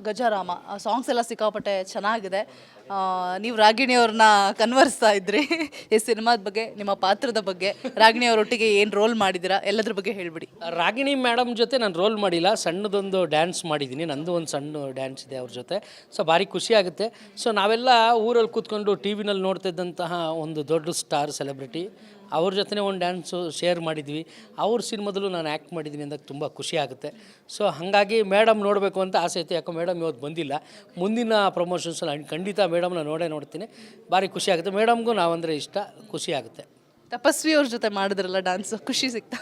ಗಜಾರಾಮ songs ಎಲ್ಲ ಸಿಕ್ಕಾಪಟ್ಟೆ ಚೆನ್ನಾಗಿದೆ. ನೀವು ರಾಗಿಣಿ ಅವ್ರನ್ನ ಕನ್ವರ್ಸ್ತಾ ಇದ್ರಿ ಈ ಸಿನಿಮಾದ ಬಗ್ಗೆ, ನಿಮ್ಮ ಪಾತ್ರದ ಬಗ್ಗೆ, ರಾಗಿಣಿ ಅವರೊಟ್ಟಿಗೆ ಏನು ರೋಲ್ ಮಾಡಿದ್ದೀರಾ ಎಲ್ಲದ್ರ ಬಗ್ಗೆ ಹೇಳ್ಬಿಡಿ. ರಾಗಿಣಿ ಮೇಡಮ್ ಜೊತೆ ನಾನು ರೋಲ್ ಮಾಡಿಲ್ಲ, ಸಣ್ಣದೊಂದು ಡ್ಯಾನ್ಸ್ ಮಾಡಿದ್ದೀನಿ. ನಂದು ಒಂದು ಸಣ್ಣ ಡ್ಯಾನ್ಸ್ ಇದೆ ಅವ್ರ ಜೊತೆ. ಸೊ ಭಾರಿ ಖುಷಿ ಆಗುತ್ತೆ. ಸೊ ನಾವೆಲ್ಲ ಊರಲ್ಲಿ ಕೂತ್ಕೊಂಡು ಟಿ ವಿನಲ್ಲಿ ನೋಡ್ತಿದ್ದಂತಹ ಒಂದು ದೊಡ್ಡ ಸ್ಟಾರ್ ಸೆಲೆಬ್ರಿಟಿ ಅವ್ರ ಜೊತೆ ಒಂದು ಡ್ಯಾನ್ಸು ಶೇರ್ ಮಾಡಿದ್ವಿ. ಅವ್ರ ಸಿನಿಮಾದಲ್ಲೂ ನಾನು ಆ್ಯಕ್ಟ್ ಮಾಡಿದ್ದೀನಿ ಅಂದಾಗ ತುಂಬ ಖುಷಿ ಆಗುತ್ತೆ. ಸೊ ಹಾಗಾಗಿ ಮೇಡಮ್ ನೋಡಬೇಕು ಅಂತ ಆಸೆ ಇತ್ತು. ಯಾಕೋ ಮೇಡಮ್ ಇವತ್ತು ಬಂದಿಲ್ಲ. ಮುಂದಿನ ಪ್ರಮೋಷನ್ಸಲ್ಲಿ ಖಂಡಿತ ಮೇಡಮ್ನ ನೋಡ್ತೀನಿ. ಭಾರಿ ಖುಷಿ ಆಗುತ್ತೆ. ಮೇಡಮ್ಗೂ ನಾವಂದರೆ ಇಷ್ಟ, ಖುಷಿ ಆಗುತ್ತೆ. ತಪಸ್ವಿ ಅವ್ರ ಜೊತೆ ಮಾಡಿದ್ರಲ್ಲ ಡ್ಯಾನ್ಸ್, ಖುಷಿ ಸಿಕ್ತಾ?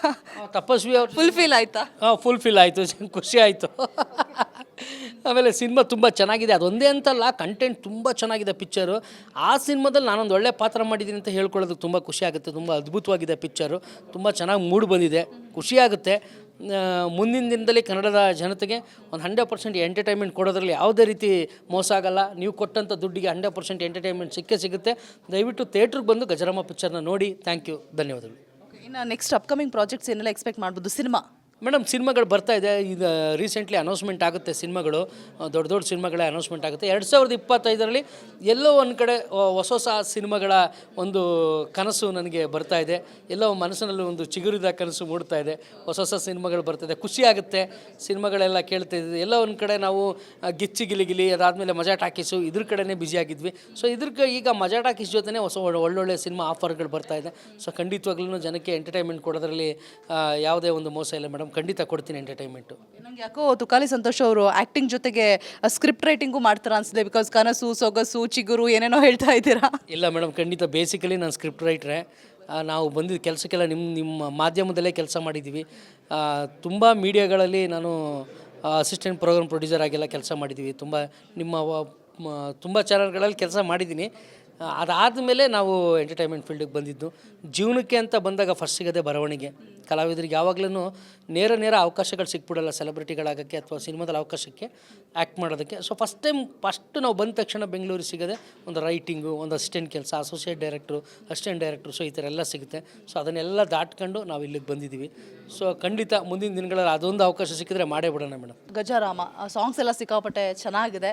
ತಪಸ್ವಿ ಅವ್ರು ಫುಲ್ಫಿಲ್ ಆಯ್ತಾ? ಫುಲ್ಫಿಲ್ ಆಯಿತು, ಖುಷಿ ಆಯಿತು. ಆಮೇಲೆ ಸಿನಿಮಾ ತುಂಬ ಚೆನ್ನಾಗಿದೆ. ಅದೊಂದೇ ಅಂತಲ್ಲ, ಕಂಟೆಂಟ್ ತುಂಬ ಚೆನ್ನಾಗಿದೆ ಪಿಕ್ಚರು. ಆ ಸಿನಿಮಾದಲ್ಲಿ ನಾನೊಂದು ಒಳ್ಳೆ ಪಾತ್ರ ಮಾಡಿದ್ದೀನಿ ಅಂತ ಹೇಳ್ಕೊಳ್ಳೋದಕ್ಕೆ ತುಂಬ ಖುಷಿ ಆಗುತ್ತೆ. ತುಂಬ ಅದ್ಭುತವಾಗಿದೆ ಪಿಕ್ಚರು, ತುಂಬ ಚೆನ್ನಾಗಿ ಮೂಡ್ ಬಂದಿದೆ, ಖುಷಿಯಾಗುತ್ತೆ. ಮುಂದಿನ ದಿನದಲ್ಲಿ ಕನ್ನಡದ ಜನತೆಗೆ ಒಂದು 100% ಎಂಟರ್ಟೈನ್ಮೆಂಟ್ ಕೊಡೋದ್ರಲ್ಲಿ ಯಾವುದೇ ರೀತಿ ಮೋಸ ಆಗಲ್ಲ. ನೀವು ಕೊಟ್ಟಂಥ ದುಡ್ಡಿಗೆ 100% ಎಂಟರ್ಟೈನ್ಮೆಂಟ್ ಸಿಗುತ್ತೆ. ದಯವಿಟ್ಟು ಥಿಯೇಟ್ರಿಗೆ ಬಂದು ಗಜರಾಮ ಪಿಕ್ಚರ್ನ ನೋಡಿ. ಥ್ಯಾಂಕ್ ಯು, ಧನ್ಯವಾದಗಳು. ಇನ್ನು ನೆಕ್ಸ್ಟ್ ಅಪ್ಕಮಿಂಗ್ ಪ್ರಾಜೆಕ್ಟ್ಸ್ ಏನೆಲ್ಲ ಎಕ್ಸ್ಪೆಕ್ಟ್ ಮಾಡ್ಬೋದು? ಮೇಡಮ್ ಸಿನಿಮಾಗಳು ಬರ್ತಾ ಇದೆ. ಈಗ ರೀಸೆಂಟ್ಲಿ ಅನೌನ್ಸ್ಮೆಂಟ್ ಆಗುತ್ತೆ ಸಿನಿಮಾಗಳು, ದೊಡ್ಡ ಸಿನಿಮಾಗಳೇ ಅನೌನ್ಸ್ಮೆಂಟ್ ಆಗುತ್ತೆ. 2025ರಲ್ಲಿ ಎಲ್ಲೋ ಒಂದು ಕಡೆ ಹೊಸ ಸಿನಿಮಾಗಳ ಒಂದು ಕನಸು ನನಗೆ ಬರ್ತಾ ಇದೆ. ಎಲ್ಲೋ ಮನಸ್ಸಿನಲ್ಲಿ ಒಂದು ಚಿಗುರಿದ ಕನಸು ಮೂಡ್ತಾ ಇದೆ. ಹೊಸ ಸಿನಿಮಾಗಳು ಬರ್ತಾಯಿದೆ, ಖುಷಿ ಆಗುತ್ತೆ. ಸಿನಿಮಾಗಳೆಲ್ಲ ಕೇಳ್ತಾ ಇದ್ವಿ. ಎಲ್ಲೋ ಒಂದು ಕಡೆ ನಾವು ಗಿಚ್ಚಿ ಗಿಲಿಗಿಲಿ, ಅದಾದಮೇಲೆ ಮಜಾ ಟಾಕೀಸು, ಇದ್ರ ಕಡೆನೇ ಬ್ಯುಸಿಯಾಗಿದ್ವಿ. ಸೊ ಈಗ ಮಜಾ ಟಾಕೀಸ್ ಜೊತೆ ಹೊಸ ಒಳ್ಳೊಳ್ಳೆ ಸಿನಿಮಾ ಆಫರ್ಗಳು ಬರ್ತಾ ಇದೆ. ಸೊ ಖಂಡಿತವಾಗ್ಲೂ ಜನಕ್ಕೆ ಎಂಟರ್ಟೈನ್ಮೆಂಟ್ ಕೊಡೋದ್ರಲ್ಲಿ ಯಾವುದೇ ಒಂದು ಮೋಸ ಇಲ್ಲ ಮೇಡಮ್. ಖಂಡಿತ ಕೊಡ್ತೀನಿ ಎಂಟರ್ಟೈನ್ಮೆಂಟು. ನಂಗೆ ಯಾಕೋ ತುಕಾಲಿ ಸಂತೋಷ್ ಅವರು ಆ್ಯಕ್ಟಿಂಗ್ ಜೊತೆಗೆ ಸ್ಕ್ರಿಪ್ಟ್ ರೈಟಿಂಗು ಮಾಡ್ತಾರೆ ಅನಿಸಿದೆ. ಬಿಕಾಸ್ ಕನಸು, ಸೊಗಸು, ಚಿಗುರು ಏನೇನೋ ಹೇಳ್ತಾ ಇದ್ದೀರಾ. ಇಲ್ಲ ಮೇಡಮ್, ಖಂಡಿತ. ಬೇಸಿಕಲಿ ನಾನು ಸ್ಕ್ರಿಪ್ಟ್ ರೈಟ್ರೆ. ನಾವು ಬಂದಿದ್ದ ಕೆಲಸಕ್ಕೆಲ್ಲ ನಿಮ್ಮ ಮಾಧ್ಯಮದಲ್ಲೇ ಕೆಲಸ ಮಾಡಿದ್ದೀವಿ. ತುಂಬ ಮೀಡಿಯಾಗಳಲ್ಲಿ ನಾನು ಅಸಿಸ್ಟೆಂಟ್ ಪ್ರೋಗ್ರಾಮ್ ಪ್ರೊಡ್ಯೂಸರ್ ಆಗೆಲ್ಲ ಕೆಲಸ ಮಾಡಿದ್ದೀವಿ. ತುಂಬ ಚಾನಲ್ಗಳಲ್ಲಿ ಕೆಲಸ ಮಾಡಿದ್ದೀನಿ. ಅದಾದಮೇಲೆ ನಾವು ಎಂಟರ್ಟೈನ್ಮೆಂಟ್ ಫೀಲ್ಡಿಗೆ ಬಂದಿದ್ದು. ಜೀವನಕ್ಕೆ ಅಂತ ಬಂದಾಗ ಫಸ್ಟ್ ಸಿಗೋದೇ ಬರವಣಿಗೆ. ಕಲಾವಿದರಿಗೆ ಯಾವಾಗಲೂ ನೇರ ಅವಕಾಶಗಳು ಸಿಕ್ಬಿಡಲ್ಲ, ಸೆಲೆಬ್ರಿಟಿಗಳಾಗೋಕ್ಕೆ ಅಥವಾ ಸಿನಿಮಾದಲ್ಲಿ ಅವಕಾಶಕ್ಕೆ ಆ್ಯಕ್ಟ್ ಮಾಡೋದಕ್ಕೆ. ಸೊ ಫಸ್ಟ್ ನಾವು ಬಂದ ತಕ್ಷಣ ಬೆಂಗಳೂರಿಗೆ ಸಿಗೋದೆ ಒಂದು ರೈಟಿಂಗು, ಒಂದು ಅಸಿಸ್ಟೆಂಟ್ ಕೆಲಸ, ಅಸೋಸಿಯೇಟ್ ಡೈರೆಕ್ಟ್ರು, ಅಸಿಸ್ಟೆಂಟ್ ಡೈರೆಕ್ಟ್ರು. ಸೊ ಈ ಥರ ಎಲ್ಲ ಸಿಗುತ್ತೆ. ಸೊ ಅದನ್ನೆಲ್ಲ ದಾಟ್ಕೊಂಡು ನಾವು ಇಲ್ಲಿಗೆ ಬಂದಿದ್ದೀವಿ. ಸೊ ಖಂಡಿತ ಮುಂದಿನ ದಿನಗಳಲ್ಲಿ ಅದೊಂದು ಅವಕಾಶ ಸಿಕ್ಕಿದ್ರೆ ಮಾಡೇ ಬಿಡೋಣ ಮೇಡಮ್. ಗಜಾರಾಮ ಸಾಂಗ್ಸ್ ಎಲ್ಲ ಸಿಕ್ಕಾಪಟ್ಟೆ ಚೆನ್ನಾಗಿದೆ.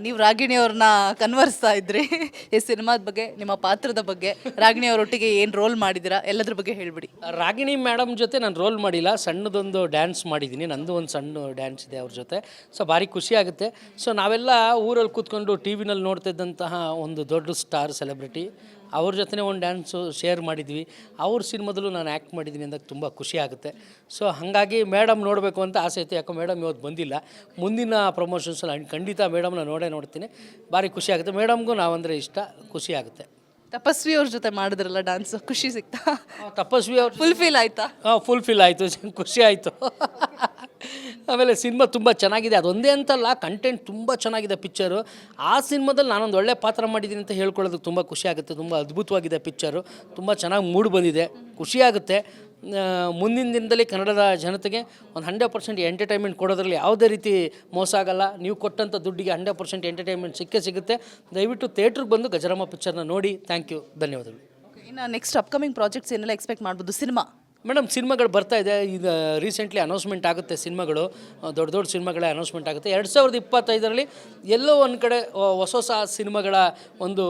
ನೀವು ರಾಗಿಣಿ ಅವ್ರನ್ನ ಕನ್ವರ್ಸ್ತಾ ಇದ್ರಿ ಈ ಸಿನಿಮಾದ ಬಗ್ಗೆ, ನಿಮ್ಮ ಪಾತ್ರದ ಬಗ್ಗೆ, ರಾಗಿಣಿ ಅವರೊಟ್ಟಿಗೆ ಏನು ರೋಲ್ ಮಾಡಿದ್ದೀರಾ ಎಲ್ಲದ್ರ ಬಗ್ಗೆ ಹೇಳ್ಬಿಡಿ. ರಾಗಿಣಿ ಮೇಡಮ್ ಜೊತೆ ನಾನು ರೋಲ್ ಮಾಡಿಲ್ಲ, ಸಣ್ಣದೊಂದು ಡ್ಯಾನ್ಸ್ ಮಾಡಿದ್ದೀನಿ. ನಂದು ಒಂದು ಸಣ್ಣ ಡ್ಯಾನ್ಸ್ ಇದೆ ಅವ್ರ ಜೊತೆ. ಸೊ ಭಾರಿ ಖುಷಿ ಆಗುತ್ತೆ. ಸೊ ನಾವೆಲ್ಲ ಊರಲ್ಲಿ ಕೂತ್ಕೊಂಡು ಟಿ ವಿನಲ್ಲಿ ನೋಡ್ತಿದ್ದಂತಹ ಒಂದು ದೊಡ್ಡ ಸ್ಟಾರ್ ಸೆಲೆಬ್ರಿಟಿ ಅವ್ರ ಜೊತೆ ಒಂದು ಡ್ಯಾನ್ಸು ಶೇರ್ ಮಾಡಿದ್ವಿ. ಅವ್ರ ಸಿನಿಮಾದಲ್ಲೂ ನಾನು ಆ್ಯಕ್ಟ್ ಮಾಡಿದ್ದೀನಿ ಅಂದಾಗ ತುಂಬ ಖುಷಿ ಆಗುತ್ತೆ. ಸೊ ಹಾಗಾಗಿ ಮೇಡಮ್ ನೋಡಬೇಕು ಅಂತ ಆಸೆ ಇತ್ತು. ಯಾಕೋ ಮೇಡಮ್ ಇವತ್ತು ಬಂದಿಲ್ಲ. ಮುಂದಿನ ಪ್ರಮೋಷನ್ಸಲ್ಲಿ ಖಂಡಿತ ಮೇಡಮ್ನ ನೋಡ್ತೀನಿ. ಭಾರಿ ಖುಷಿ ಆಗುತ್ತೆ. ಮೇಡಮ್ಗೂ ನಾವಂದರೆ ಇಷ್ಟ, ಖುಷಿ ಆಗುತ್ತೆ. ತಪಸ್ವಿ ಅವ್ರ ಜೊತೆ ಮಾಡಿದ್ರಲ್ಲ ಡ್ಯಾನ್ಸ್, ಖುಷಿ ಸಿಕ್ತಾ? ತಪಸ್ವಿ ಅವ್ರು ಫುಲ್ಫಿಲ್ ಆಯ್ತಾ? ಫುಲ್ಫಿಲ್ ಆಯಿತು, ಖುಷಿ ಆಯಿತು. ಆಮೇಲೆ ಸಿನಿಮಾ ತುಂಬ ಚೆನ್ನಾಗಿದೆ. ಅದೊಂದೇ ಅಂತಲ್ಲ, ಕಂಟೆಂಟ್ ತುಂಬ ಚೆನ್ನಾಗಿದೆ ಪಿಕ್ಚರು. ಆ ಸಿನಿಮಾದಲ್ಲಿ ನಾನೊಂದು ಒಳ್ಳೆ ಪಾತ್ರ ಮಾಡಿದ್ದೀನಿ ಅಂತ ಹೇಳ್ಕೊಳ್ಳೋದಕ್ಕೆ ತುಂಬ ಖುಷಿ ಆಗುತ್ತೆ. ತುಂಬ ಅದ್ಭುತವಾಗಿದೆ ಪಿಕ್ಚರು, ತುಂಬ ಚೆನ್ನಾಗಿ ಮೂಡ್ ಬಂದಿದೆ, ಖುಷಿಯಾಗುತ್ತೆ. ಮುಂದಿನ ದಿನದಲ್ಲಿ ಕನ್ನಡದ ಜನತೆಗೆ ಒಂದು 100% ಎಂಟರ್ಟೈನ್ಮೆಂಟ್ ಕೊಡೋದ್ರಲ್ಲಿ ಯಾವುದೇ ರೀತಿ ಮೋಸ ಆಗಲ್ಲ. ನೀವು ಕೊಟ್ಟಂಥ ದುಡ್ಡಿಗೆ 100% ಎಂಟರ್ಟೈನ್ಮೆಂಟ್ ಸಿಗುತ್ತೆ. ದಯವಿಟ್ಟು ಥಿಯೇಟ್ರಿಗೆ ಬಂದು ಗಜರಾಮ ಪಿಕ್ಚರ್ನ ನೋಡಿ. ಥ್ಯಾಂಕ್ ಯು, ಧನ್ಯವಾದಗಳು. ಇನ್ನು ನೆಕ್ಸ್ಟ್ ಅಪ್ಕಮಿಂಗ್ ಪ್ರಾಜೆಕ್ಟ್ಸ್ ಏನೆಲ್ಲ ಎಕ್ಸ್ಪೆಕ್ಟ್ ಮಾಡ್ಬೋದು? ಮೇಡಮ್ ಸಿನಿಮಾಗಳು ಬರ್ತಾ ಇದೆ. ಈಗ ರೀಸೆಂಟ್ಲಿ ಅನೌನ್ಸ್ಮೆಂಟ್ ಆಗುತ್ತೆ ಸಿನಿಮಾಗಳು, ದೊಡ್ಡ ಸಿನಿಮಾಗಳೇ ಅನೌನ್ಸ್ಮೆಂಟ್ ಆಗುತ್ತೆ. 2025ರಲ್ಲಿ ಎಲ್ಲೋ ಒಂದು ಕಡೆ ಹೊಸ ಸಿನಿಮಾಗಳ ಒಂದು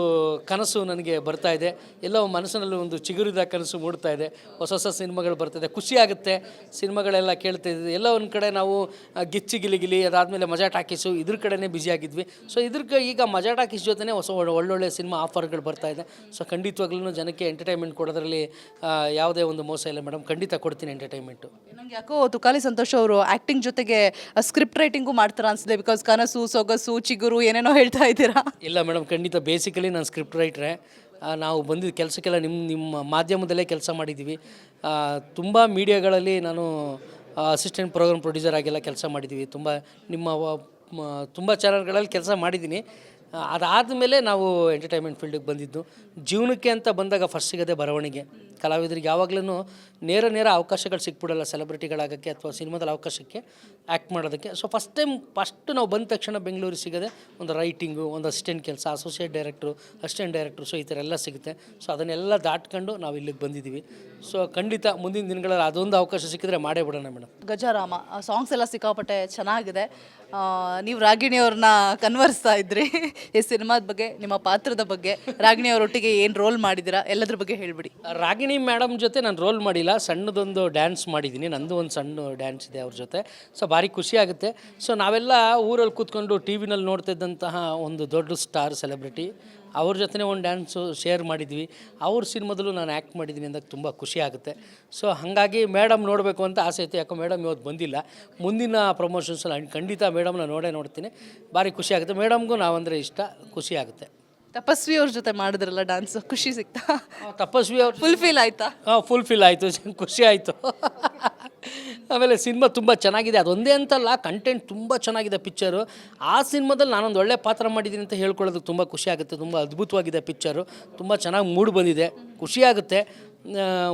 ಕನಸು ನನಗೆ ಬರ್ತಾ ಇದೆ. ಎಲ್ಲೋ ಮನಸ್ಸಿನಲ್ಲಿ ಒಂದು ಚಿಗುರಿದ ಕನಸು ಮೂಡ್ತಾ ಇದೆ. ಹೊಸ ಸಿನಿಮಾಗಳು ಬರ್ತಾಯಿದೆ, ಖುಷಿ ಆಗುತ್ತೆ. ಸಿನಿಮಾಗಳೆಲ್ಲ ಕೇಳ್ತಾ ಇದ್ವಿ. ಎಲ್ಲೋ ಒಂದು ಕಡೆ ನಾವು ಗಿಚ್ಚಿ ಗಿಲಿಗಿಲಿ, ಅದಾದಮೇಲೆ ಮಜಾ ಟಾಕೀಸು, ಇದ್ರ ಕಡೆನೇ ಬ್ಯುಸಿಯಾಗಿದ್ವಿ. ಸೊ ಈಗ ಮಜಾ ಟಾಕೀಸ್ ಜೊತೆ ಹೊಸ ಒಳ್ಳೊಳ್ಳೆ ಸಿನಿಮಾ ಆಫರ್ಗಳು ಬರ್ತಾ ಇದೆ. ಸೊ ಖಂಡಿತವಾಗ್ಲೂ ಜನಕ್ಕೆ ಎಂಟರ್ಟೈನ್ಮೆಂಟ್ ಕೊಡೋದ್ರಲ್ಲಿ ಯಾವುದೇ ಒಂದು ಮೋಸ ಇಲ್ಲ ಮೇಡಮ್. ಖಂಡಿತ ಕೊಡ್ತೀನಿ ಎಂಟರ್ಟೈನ್ಮೆಂಟು. ನಂಗೆ ಯಾಕೋ ತುಕಾಲಿ ಸಂತೋಷ್ ಅವರು ಆ್ಯಕ್ಟಿಂಗ್ ಜೊತೆಗೆ ಸ್ಕ್ರಿಪ್ಟ್ ರೈಟಿಂಗು ಮಾಡ್ತಾರೆ ಅನಿಸಿದೆ. ಬಿಕಾಸ್ ಕನಸು, ಸೊಗಸು, ಚಿಗುರು ಏನೇನೋ ಹೇಳ್ತಾ ಇದ್ದೀರಾ. ಇಲ್ಲ ಮೇಡಮ್, ಖಂಡಿತ. ಬೇಸಿಕಲಿ ನಾನು ಸ್ಕ್ರಿಪ್ಟ್ ರೈಟ್ರೆ. ನಾವು ಬಂದಿದ್ದ ಕೆಲಸಕ್ಕೆಲ್ಲ ನಿಮ್ಮ ಮಾಧ್ಯಮದಲ್ಲೇ ಕೆಲಸ ಮಾಡಿದ್ದೀವಿ. ತುಂಬ ಮೀಡಿಯಾಗಳಲ್ಲಿ ನಾನು ಅಸಿಸ್ಟೆಂಟ್ ಪ್ರೋಗ್ರಾಮ್ ಪ್ರೊಡ್ಯೂಸರ್ ಆಗೆಲ್ಲ ಕೆಲಸ ಮಾಡಿದ್ದೀವಿ. ತುಂಬ ಚಾನಲ್ಗಳಲ್ಲಿ ಕೆಲಸ ಮಾಡಿದ್ದೀನಿ. ಅದಾದಮೇಲೆ ನಾವು ಎಂಟರ್ಟೈನ್ಮೆಂಟ್ ಫೀಲ್ಡಿಗೆ ಬಂದಿದ್ದು. ಜೀವನಕ್ಕೆ ಅಂತ ಬಂದಾಗ ಫಸ್ಟ್ ಸಿಗೋದೇ ಬರವಣಿಗೆ. ಕಲಾವಿದರಿಗೆ ಯಾವಾಗಲೂ ನೇರ ಅವಕಾಶಗಳು ಸಿಕ್ಬಿಡಲ್ಲ, ಸೆಲೆಬ್ರಿಟಿಗಳಾಗೋಕ್ಕೆ ಅಥವಾ ಸಿನಿಮಾದಲ್ಲಿ ಅವಕಾಶಕ್ಕೆ ಆ್ಯಕ್ಟ್ ಮಾಡೋದಕ್ಕೆ. ಸೊ ಫಸ್ಟ್ ನಾವು ಬಂದ ತಕ್ಷಣ ಬೆಂಗಳೂರಿಗೆ ಸಿಗೋದೆ ಒಂದು ರೈಟಿಂಗು, ಒಂದು ಅಸಿಸ್ಟೆಂಟ್ ಕೆಲಸ, ಅಸೋಸಿಯೇಟ್ ಡೈರೆಕ್ಟ್ರು, ಅಸಿಸ್ಟೆಂಟ್ ಡೈರೆಕ್ಟ್ರು. ಸೊ ಈ ಥರ ಎಲ್ಲ ಸಿಗುತ್ತೆ. ಸೊ ಅದನ್ನೆಲ್ಲ ದಾಟ್ಕೊಂಡು ನಾವು ಇಲ್ಲಿಗೆ ಬಂದಿದ್ದೀವಿ. ಸೊ ಖಂಡಿತ ಮುಂದಿನ ದಿನಗಳಲ್ಲಿ ಅದೊಂದು ಅವಕಾಶ ಸಿಕ್ಕಿದ್ರೆ ಮಾಡೇ ಬಿಡೋಣ ಮೇಡಮ್. ಗಜಾರಾಮ ಸಾಂಗ್ಸ್ ಎಲ್ಲ ಸಿಕ್ಕಾಪಟ್ಟೆ ಚೆನ್ನಾಗಿದೆ. ನೀವು ರಾಗಿಣಿಯವ್ರನ್ನ ಕನ್ವರ್ಸ್ತಾ ಇದ್ರಿ ಈ ಸಿನಿಮಾದ ಬಗ್ಗೆ, ನಿಮ್ಮ ಪಾತ್ರದ ಬಗ್ಗೆ, ರಾಗಿಣಿಯವರೊಟ್ಟಿಗೆ ಏನು ರೋಲ್ ಮಾಡಿದ್ದೀರಾ ಎಲ್ಲದ್ರ ಬಗ್ಗೆ ಹೇಳ್ಬಿಡಿ. ರಾಗಿಣಿ ಮೇಡಮ್ ಜೊತೆ ನಾನು ರೋಲ್ ಮಾಡಿಲ್ಲ, ಸಣ್ಣದೊಂದು ಡ್ಯಾನ್ಸ್ ಮಾಡಿದ್ದೀನಿ, ನಂದು ಒಂದು ಸಣ್ಣ ಡ್ಯಾನ್ಸ್ ಇದೆ ಅವ್ರ ಜೊತೆ. ಸೊ ಭಾರಿ ಖುಷಿ ಆಗುತ್ತೆ. ಸೊ ನಾವೆಲ್ಲ ಊರಲ್ಲಿ ಕೂತ್ಕೊಂಡು ಟಿ ವಿನಲ್ಲಿ ನೋಡ್ತಿದ್ದಂತಹ ಒಂದು ದೊಡ್ಡ ಸ್ಟಾರ್ ಸೆಲೆಬ್ರಿಟಿ ಅವ್ರ ಜೊತೆ ಒಂದು ಡ್ಯಾನ್ಸು ಶೇರ್ ಮಾಡಿದ್ವಿ. ಅವ್ರ ಸಿನಿಮಾದಲ್ಲೂ ನಾನು ಆ್ಯಕ್ಟ್ ಮಾಡಿದ್ದೀನಿ ಅಂದಾಗ ತುಂಬ ಖುಷಿ ಆಗುತ್ತೆ. ಸೊ ಹಾಗಾಗಿ ಮೇಡಮ್ ನೋಡಬೇಕು ಅಂತ ಆಸೆ ಇತ್ತು. ಯಾಕೋ ಮೇಡಮ್ ಇವತ್ತು ಬಂದಿಲ್ಲ, ಮುಂದಿನ ಪ್ರಮೋಷನ್ಸಲ್ಲಿ ಖಂಡಿತ ಮೇಡಮ್ನ ನೋಡ್ತೀನಿ. ಭಾರಿ ಖುಷಿ ಆಗುತ್ತೆ. ಮೇಡಮ್ಗೂ ನಾವಂದರೆ ಇಷ್ಟ, ಖುಷಿ ಆಗುತ್ತೆ. ತಪಸ್ವಿ ಅವ್ರ ಜೊತೆ ಮಾಡಿದ್ರಲ್ಲ ಡ್ಯಾನ್ಸ್, ಖುಷಿ ಸಿಕ್ತಾ? ತಪಸ್ವಿ ಅವ್ರು ಫುಲ್ ಫೀಲ್ ಆಯ್ತಾ? ಫುಲ್ ಫಿಲ್ ಆಯಿತು, ಖುಷಿ ಆಯಿತು. ಆಮೇಲೆ ಸಿನಿಮಾ ತುಂಬ ಚೆನ್ನಾಗಿದೆ. ಅದೊಂದೇ ಅಂತಲ್ಲ, ಕಂಟೆಂಟ್ ತುಂಬ ಚೆನ್ನಾಗಿದೆ ಪಿಕ್ಚರು. ಆ ಸಿನಿಮಾದಲ್ಲಿ ನಾನೊಂದು ಒಳ್ಳೆ ಪಾತ್ರ ಮಾಡಿದ್ದೀನಿ ಅಂತ ಹೇಳ್ಕೊಳ್ಳೋದಕ್ಕೆ ತುಂಬ ಖುಷಿ ಆಗುತ್ತೆ. ತುಂಬ ಅದ್ಭುತವಾಗಿದೆ ಪಿಕ್ಚರು, ತುಂಬ ಚೆನ್ನಾಗಿ ಮೂಡ್ ಬಂದಿದೆ, ಖುಷಿ ಆಗುತ್ತೆ.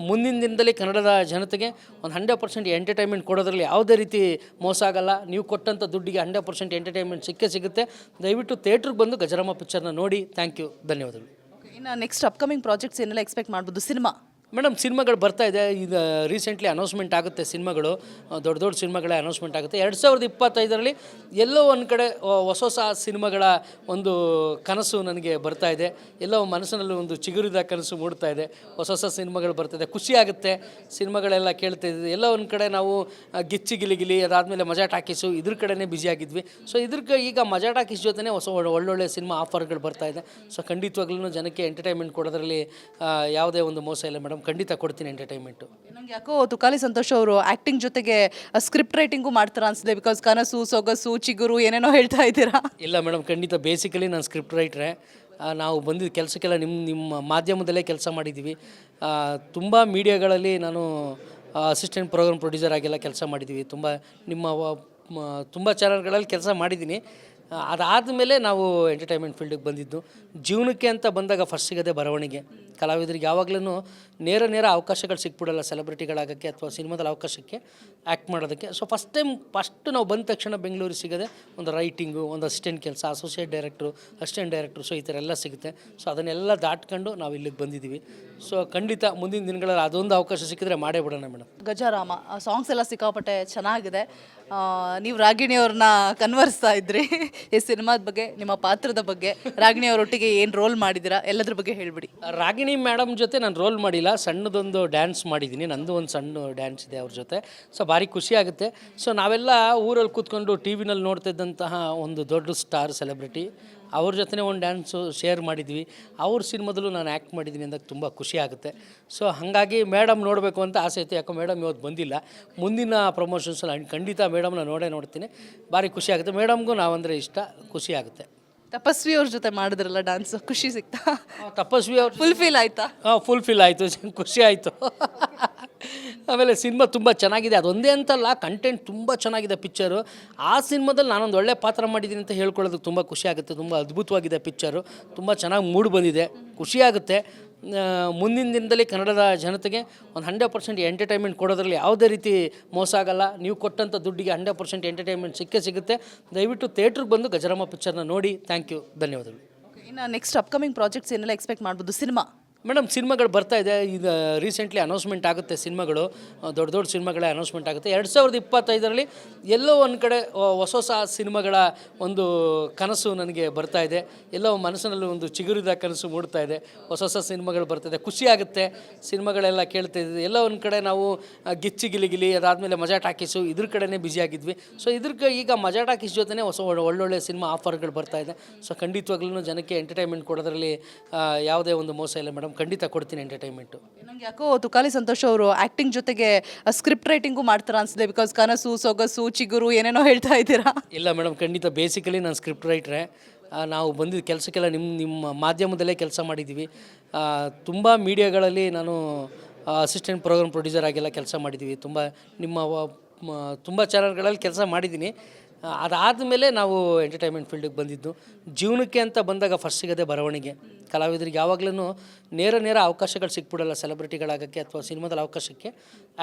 ಮುಂದಿನ ದಿನದಲ್ಲಿ ಕನ್ನಡದ ಜನತೆಗೆ ಒಂದು 100% ಎಂಟರ್ಟೈನ್ಮೆಂಟ್ ಕೊಡೋದ್ರಲ್ಲಿ ಯಾವುದೇ ರೀತಿ ಮೋಸ ಆಗಲ್ಲ. ನೀವು ಕೊಟ್ಟಂಥ ದುಡ್ಡಿಗೆ 100% ಎಂಟರ್ಟೈನ್ಮೆಂಟ್ ಸಿಗುತ್ತೆ. ದಯವಿಟ್ಟು ಥಿಯೇಟ್ರಿಗೆ ಬಂದು ಗಜರಾಮ ಪಿಕ್ಚರ್ನ ನೋಡಿ. ಥ್ಯಾಂಕ್ ಯು, ಧನ್ಯವಾದಗಳು. ಇನ್ನು ನೆಕ್ಸ್ಟ್ ಅಪ್ಕಮಿಂಗ್ ಪ್ರಾಜೆಕ್ಟ್ಸ್ ಏನೆಲ್ಲ ಎಕ್ಸ್ಪೆಕ್ಟ್ ಮಾಡ್ಬೋದು? ಸಿನಿಮಾ ಮೇಡಮ್ ಸಿನಿಮಾಗಳು ಬರ್ತಾ ಇದೆ. ಈಗ ರೀಸೆಂಟ್ಲಿ ಅನೌನ್ಸ್ಮೆಂಟ್ ಆಗುತ್ತೆ ಸಿನಿಮಾಗಳು, ದೊಡ್ಡ ದೊಡ್ಡ ಸಿನಿಮಾಗಳೇ ಅನೌನ್ಸ್ಮೆಂಟ್ ಆಗುತ್ತೆ. 2025ರಲ್ಲಿ ಎಲ್ಲೋ ಒಂದು ಕಡೆ ಹೊಸ ಸಿನಿಮಾಗಳ ಒಂದು ಕನಸು ನನಗೆ ಬರ್ತಾ ಇದೆ. ಎಲ್ಲೋ ಮನಸ್ಸಿನಲ್ಲಿ ಒಂದು ಚಿಗುರಿದ ಕನಸು ಮೂಡ್ತಾ ಇದೆ. ಹೊಸ ಸಿನಿಮಾಗಳು ಬರ್ತಾಯಿದೆ, ಖುಷಿ ಆಗುತ್ತೆ. ಸಿನಿಮಾಗಳೆಲ್ಲ ಕೇಳ್ತಾ ಇದ್ವಿ. ಎಲ್ಲೋ ಒಂದು ಕಡೆ ನಾವು ಗಿಚ್ಚಿ ಗಿಲಿಗಿಲಿ, ಅದಾದಮೇಲೆ ಮಜಾ ಟಾಕೀಸು, ಇದ್ರ ಕಡೆನೇ ಬ್ಯುಸಿಯಾಗಿದ್ವಿ. ಸೊ ಈಗ ಮಜಾ ಟಾಕೀಸ್ ಜೊತೆನೇ ಒಳ್ಳೊಳ್ಳೆ ಸಿನಿಮಾ ಆಫರ್ಗಳು ಬರ್ತಾ ಇದೆ. ಸೊ ಖಂಡಿತವಾಗ್ಲೂ ಜನಕ್ಕೆ ಎಂಟರ್ಟೈನ್ಮೆಂಟ್ ಕೊಡೋದ್ರಲ್ಲಿ ಯಾವುದೇ ಒಂದು ಮೋಸ ಇಲ್ಲ ಮೇಡಮ್, ಖಂಡಿತ ಕೊಡ್ತೀನಿ ಎಂಟರ್ಟೈನ್ಮೆಂಟು. ನಂಗೆ ಯಾಕೋ ತುಕಾಲಿ ಸಂತೋಷ್ ಅವರು ಆ್ಯಕ್ಟಿಂಗ್ ಜೊತೆಗೆ ಸ್ಕ್ರಿಪ್ಟ್ ರೈಟಿಂಗು ಮಾಡ್ತಾರೆ ಅನಿಸಿದೆ. ಬಿಕಾಸ್ ಕನಸು, ಸೊಗಸು, ಚಿಗುರು ಏನೇನೋ ಹೇಳ್ತಾ ಇದ್ದೀರಾ. ಇಲ್ಲ ಮೇಡಮ್, ಖಂಡಿತ ಬೇಸಿಕಲಿ ನಾನು ಸ್ಕ್ರಿಪ್ಟ್ ರೈಟ್ರೆ. ನಾವು ಬಂದಿದ್ದ ಕೆಲಸಕ್ಕೆಲ್ಲ ನಿಮ್ಮ ಮಾಧ್ಯಮದಲ್ಲೇ ಕೆಲಸ ಮಾಡಿದ್ದೀವಿ. ತುಂಬ ಮೀಡಿಯಾಗಳಲ್ಲಿ ನಾನು ಅಸಿಸ್ಟೆಂಟ್ ಪ್ರೋಗ್ರಾಮ್ ಪ್ರೊಡ್ಯೂಸರ್ ಆಗೆಲ್ಲ ಕೆಲಸ ಮಾಡಿದ್ದೀವಿ. ತುಂಬ ಚಾನಲ್ಗಳಲ್ಲಿ ಕೆಲಸ ಮಾಡಿದ್ದೀನಿ. ಅದಾದಮೇಲೆ ನಾವು ಎಂಟರ್ಟೈನ್ಮೆಂಟ್ ಫೀಲ್ಡಿಗೆ ಬಂದಿದ್ದು. ಜೀವನಕ್ಕೆ ಅಂತ ಬಂದಾಗ ಫಸ್ಟ್ ಸಿಗೋದೇ ಬರವಣಿಗೆ. ಕಲಾವಿದರಿಗೆ ಯಾವಾಗಲೂ ನೇರ ಅವಕಾಶಗಳು ಸಿಕ್ಬಿಡಲ್ಲ, ಸೆಲೆಬ್ರಿಟಿಗಳಾಗೋಕ್ಕೆ ಅಥವಾ ಸಿನಿಮಾದಲ್ಲಿ ಅವಕಾಶಕ್ಕೆ ಆ್ಯಕ್ಟ್ ಮಾಡೋದಕ್ಕೆ. ಸೊ ಫಸ್ಟ್ ನಾವು ಬಂದ ತಕ್ಷಣ ಬೆಂಗಳೂರಿಗೆ ಸಿಗೋದೆ ಒಂದು ರೈಟಿಂಗು, ಒಂದು ಅಸಿಸ್ಟೆಂಟ್ ಕೆಲಸ, ಅಸೋಸಿಯೇಟ್ ಡೈರೆಕ್ಟ್ರು, ಅಸಿಸ್ಟೆಂಟ್ ಡೈರೆಕ್ಟ್ರು. ಸೊ ಈ ಥರ ಎಲ್ಲ ಸಿಗುತ್ತೆ. ಸೊ ಅದನ್ನೆಲ್ಲ ದಾಟ್ಕೊಂಡು ನಾವು ಇಲ್ಲಿಗೆ ಬಂದಿದ್ದೀವಿ. ಸೊ ಖಂಡಿತ ಮುಂದಿನ ದಿನಗಳಲ್ಲಿ ಅದೊಂದು ಅವಕಾಶ ಸಿಕ್ಕಿದ್ರೆ ಮಾಡೇ ಬಿಡೋಣ ಮೇಡಮ್. ಗಜರಾಮ ಸಾಂಗ್ಸ್ ಎಲ್ಲ ಸಿಕ್ಕಾಪಟ್ಟೆ ಚೆನ್ನಾಗಿದೆ. ನೀವು ರಾಗಿಣಿಯವ್ರನ್ನ ಕನ್ವರ್ಸ್ತಾ ಇದ್ರಿ ಈ ಸಿನಿಮಾದ ಬಗ್ಗೆ, ನಿಮ್ಮ ಪಾತ್ರದ ಬಗ್ಗೆ, ರಾಗಿಣಿಯವರೊಟ್ಟಿಗೆ ಏನು ರೋಲ್ ಮಾಡಿದ್ದೀರಾ ಎಲ್ಲದ್ರ ಬಗ್ಗೆ ಹೇಳ್ಬಿಡಿ. ರಾಗಿಣಿ ಮೇಡಮ್ ಜೊತೆ ನಾನು ರೋಲ್ ಮಾಡಿಲ್ಲ, ಸಣ್ಣದೊಂದು ಡ್ಯಾನ್ಸ್ ಮಾಡಿದ್ದೀನಿ, ನಂದು ಒಂದು ಸಣ್ಣ ಡ್ಯಾನ್ಸ್ ಇದೆ ಅವ್ರ ಜೊತೆ. ಸೊ ಭಾರಿ ಖುಷಿ ಆಗುತ್ತೆ. ಸೊ ನಾವೆಲ್ಲ ಊರಲ್ಲಿ ಕೂತ್ಕೊಂಡು ಟಿ ವಿನಲ್ಲಿ ನೋಡ್ತಿದ್ದಂತಹ ಒಂದು ದೊಡ್ಡ ಸ್ಟಾರ್ ಸೆಲೆಬ್ರಿಟಿ ಅವ್ರ ಜೊತೆ ಒಂದು ಡ್ಯಾನ್ಸು ಶೇರ್ ಮಾಡಿದ್ವಿ. ಅವ್ರ ಸಿನಿಮಾದಲ್ಲೂ ನಾನು ಆ್ಯಕ್ಟ್ ಮಾಡಿದ್ದೀನಿ ಅಂದಾಗ ತುಂಬ ಖುಷಿ ಆಗುತ್ತೆ. ಸೊ ಹಾಗಾಗಿ ಮೇಡಮ್ ನೋಡಬೇಕು ಅಂತ ಆಸೆ ಇತ್ತು. ಯಾಕೋ ಮೇಡಮ್ ಇವತ್ತು ಬಂದಿಲ್ಲ, ಮುಂದಿನ ಪ್ರಮೋಷನ್ಸಲ್ಲಿ ಖಂಡಿತ ಮೇಡಮ್ನ ನೋಡ್ತೀನಿ. ಭಾರಿ ಖುಷಿ ಆಗುತ್ತೆ. ಮೇಡಮ್ಗೂ ನಾವಂದರೆ ಇಷ್ಟ, ಖುಷಿ ಆಗುತ್ತೆ. ತಪಸ್ವಿ ಅವ್ರ ಜೊತೆ ಮಾಡಿದ್ರಲ್ಲ ಡ್ಯಾನ್ಸ್, ಖುಷಿ ಸಿಕ್ತಾ? ತಪಸ್ವಿ ಅವ್ರು ಫುಲ್ ಫೀಲ್ ಆಯ್ತಾ? ಫುಲ್ ಫಿಲ್ ಆಯಿತು, ಖುಷಿ ಆಯಿತು. ಆಮೇಲೆ ಸಿನಿಮಾ ತುಂಬ ಚೆನ್ನಾಗಿದೆ. ಅದೊಂದೇ ಅಂತಲ್ಲ, ಕಂಟೆಂಟ್ ತುಂಬ ಚೆನ್ನಾಗಿದೆ ಪಿಕ್ಚರು. ಆ ಸಿನಿಮಾದಲ್ಲಿ ನಾನೊಂದು ಒಳ್ಳೆ ಪಾತ್ರ ಮಾಡಿದ್ದೀನಿ ಅಂತ ಹೇಳ್ಕೊಳ್ಳೋದಕ್ಕೆ ತುಂಬ ಖುಷಿ ಆಗುತ್ತೆ. ತುಂಬ ಅದ್ಭುತವಾಗಿದೆ ಪಿಕ್ಚರು, ತುಂಬ ಚೆನ್ನಾಗಿ ಮೂಡ್ ಬಂದಿದೆ, ಖುಷಿ ಆಗುತ್ತೆ. ಮುಂದಿನ ದಿನದಲ್ಲಿ ಕನ್ನಡದ ಜನತೆಗೆ ಒಂದು 100% ಎಂಟರ್ಟೈನ್ಮೆಂಟ್ ಕೊಡೋದ್ರಲ್ಲಿ ಯಾವುದೇ ರೀತಿ ಮೋಸ ಆಗಲ್ಲ. ನೀವು ಕೊಟ್ಟಂಥ ದುಡ್ಡಿಗೆ 100% ಎಂಟರ್ಟೈನ್ಮೆಂಟ್ ಸಿಗುತ್ತೆ. ದಯವಿಟ್ಟು ಥಿಯೇಟ್ರಿಗೆ ಬಂದು ಗಜರಾಮ ಪಿಕ್ಚರ್ನ ನೋಡಿ. ಥ್ಯಾಂಕ್ ಯು, ಧನ್ಯವಾದಗಳು. ಇನ್ನು ನೆಕ್ಸ್ಟ್ ಅಪ್ಕಮಿಂಗ್ ಪ್ರಾಜೆಕ್ಟ್ಸ್ ಏನೆಲ್ಲ ಎಕ್ಸ್ಪೆಕ್ಟ್ ಮಾಡ್ಬೋದು? ಸಿನಿಮಾ ಮೇಡಮ್ ಸಿನಿಮಾಗಳು ಬರ್ತಾ ಇದೆ. ಈಗ ರೀಸೆಂಟ್ಲಿ ಅನೌನ್ಸ್ಮೆಂಟ್ ಆಗುತ್ತೆ ಸಿನಿಮಾಗಳು, ದೊಡ್ಡ ಸಿನಿಮಾಗಳೇ ಅನೌನ್ಸ್ಮೆಂಟ್ ಆಗುತ್ತೆ. 2025ರಲ್ಲಿ ಎಲ್ಲೋ ಒಂದು ಕಡೆ ಹೊಸ ಸಿನಿಮಾಗಳ ಒಂದು ಕನಸು ನನಗೆ ಬರ್ತಾ ಇದೆ. ಎಲ್ಲೋ ಮನಸ್ಸಿನಲ್ಲಿ ಒಂದು ಚಿಗುರಿದ ಕನಸು ಮೂಡ್ತಾ ಇದೆ. ಹೊಸ ಸಿನಿಮಾಗಳು ಬರ್ತಾಯಿದೆ, ಖುಷಿ ಆಗುತ್ತೆ. ಸಿನಿಮಾಗಳೆಲ್ಲ ಕೇಳ್ತಾ ಇದ್ವಿ. ಎಲ್ಲೋ ಒಂದು ಕಡೆ ನಾವು ಗಿಚ್ಚಿ ಗಿಲಿಗಿಲಿ, ಅದಾದಮೇಲೆ ಮಜಾ ಟಾಕೀಸು, ಇದ್ರ ಕಡೆನೇ ಬ್ಯುಸಿಯಾಗಿದ್ವಿ. ಸೊ ಈಗ ಮಜಾ ಟಾಕೀಸ್ ಜೊತೆನೇ ಒಳ್ಳೊಳ್ಳೆ ಸಿನಿಮಾ ಆಫರ್ಗಳು ಬರ್ತಾ ಇದೆ. ಸೊ ಖಂಡಿತವಾಗ್ಲೂ ಜನಕ್ಕೆ ಎಂಟರ್ಟೈನ್ಮೆಂಟ್ ಕೊಡೋದ್ರಲ್ಲಿ ಯಾವುದೇ ಒಂದು ಮೋಸ ಇಲ್ಲ ಮೇಡಮ್, ಖಂಡಿತ ಕೊಡ್ತೀನಿ ಎಂಟರ್ಟೈನ್ಮೆಂಟು. ನಂಗೆ ಯಾಕೋ ತುಕಾಲಿ ಸಂತೋಷ್ ಅವರು ಆ್ಯಕ್ಟಿಂಗ್ ಜೊತೆಗೆ ಸ್ಕ್ರಿಪ್ಟ್ ರೈಟಿಂಗು ಮಾಡ್ತಾರೆ ಅನಿಸಿದೆ. ಬಿಕಾಸ್ ಕನಸು, ಸೊಗಸು, ಚಿಗುರು ಏನೇನೋ ಹೇಳ್ತಾ ಇದ್ದೀರಾ. ಇಲ್ಲ ಮೇಡಮ್, ಖಂಡಿತ ಬೇಸಿಕಲಿ ನಾನು ಸ್ಕ್ರಿಪ್ಟ್ ರೈಟ್ರೆ. ನಾವು ಬಂದಿದ್ದ ಕೆಲಸಕ್ಕೆಲ್ಲ ನಿಮ್ಮ ಮಾಧ್ಯಮದಲ್ಲೇ ಕೆಲಸ ಮಾಡಿದ್ದೀವಿ. ತುಂಬ ಮೀಡಿಯಾಗಳಲ್ಲಿ ನಾನು ಅಸಿಸ್ಟೆಂಟ್ ಪ್ರೋಗ್ರಾಮ್ ಪ್ರೊಡ್ಯೂಸರ್ ಆಗೆಲ್ಲ ಕೆಲಸ ಮಾಡಿದ್ದೀವಿ. ತುಂಬ ಚಾನಲ್ಗಳಲ್ಲಿ ಕೆಲಸ ಮಾಡಿದ್ದೀನಿ. ಅದಾದಮೇಲೆ ನಾವು ಎಂಟರ್ಟೈನ್ಮೆಂಟ್ ಫೀಲ್ಡಿಗೆ ಬಂದಿದ್ದು. ಜೀವನಕ್ಕೆ ಅಂತ ಬಂದಾಗ ಫಸ್ಟ್ ಸಿಗೋದೇ ಬರವಣಿಗೆ. ಕಲಾವಿದರಿಗೆ ಯಾವಾಗಲೂ ನೇರ ಅವಕಾಶಗಳು ಸಿಕ್ಬಿಡಲ್ಲ, ಸೆಲೆಬ್ರಿಟಿಗಳಾಗೋಕ್ಕೆ ಅಥವಾ ಸಿನಿಮಾದಲ್ಲಿ ಅವಕಾಶಕ್ಕೆ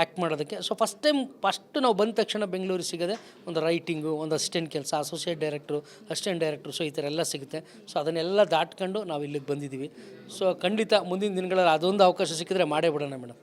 ಆ್ಯಕ್ಟ್ ಮಾಡೋದಕ್ಕೆ. ಸೊ ಫಸ್ಟ್ ನಾವು ಬಂದ ತಕ್ಷಣ ಬೆಂಗಳೂರಿಗೆ ಸಿಗೋದೆ ಒಂದು ರೈಟಿಂಗು, ಒಂದು ಅಸಿಸ್ಟೆಂಟ್ ಕೆಲಸ, ಅಸೋಸಿಯೇಟ್ ಡೈರೆಕ್ಟ್ರು, ಅಸಿಸ್ಟೆಂಟ್ ಡೈರೆಕ್ಟ್ರು. ಸೊ ಈ ಥರ ಎಲ್ಲ ಸಿಗುತ್ತೆ. ಸೊ ಅದನ್ನೆಲ್ಲ ದಾಟ್ಕೊಂಡು ನಾವು ಇಲ್ಲಿಗೆ ಬಂದಿದ್ದೀವಿ. ಸೊ ಖಂಡಿತ ಮುಂದಿನ ದಿನಗಳಲ್ಲಿ ಅದೊಂದು ಅವಕಾಶ ಸಿಕ್ಕಿದ್ರೆ ಮಾಡೇ ಬಿಡೋಣ ಮೇಡಮ್.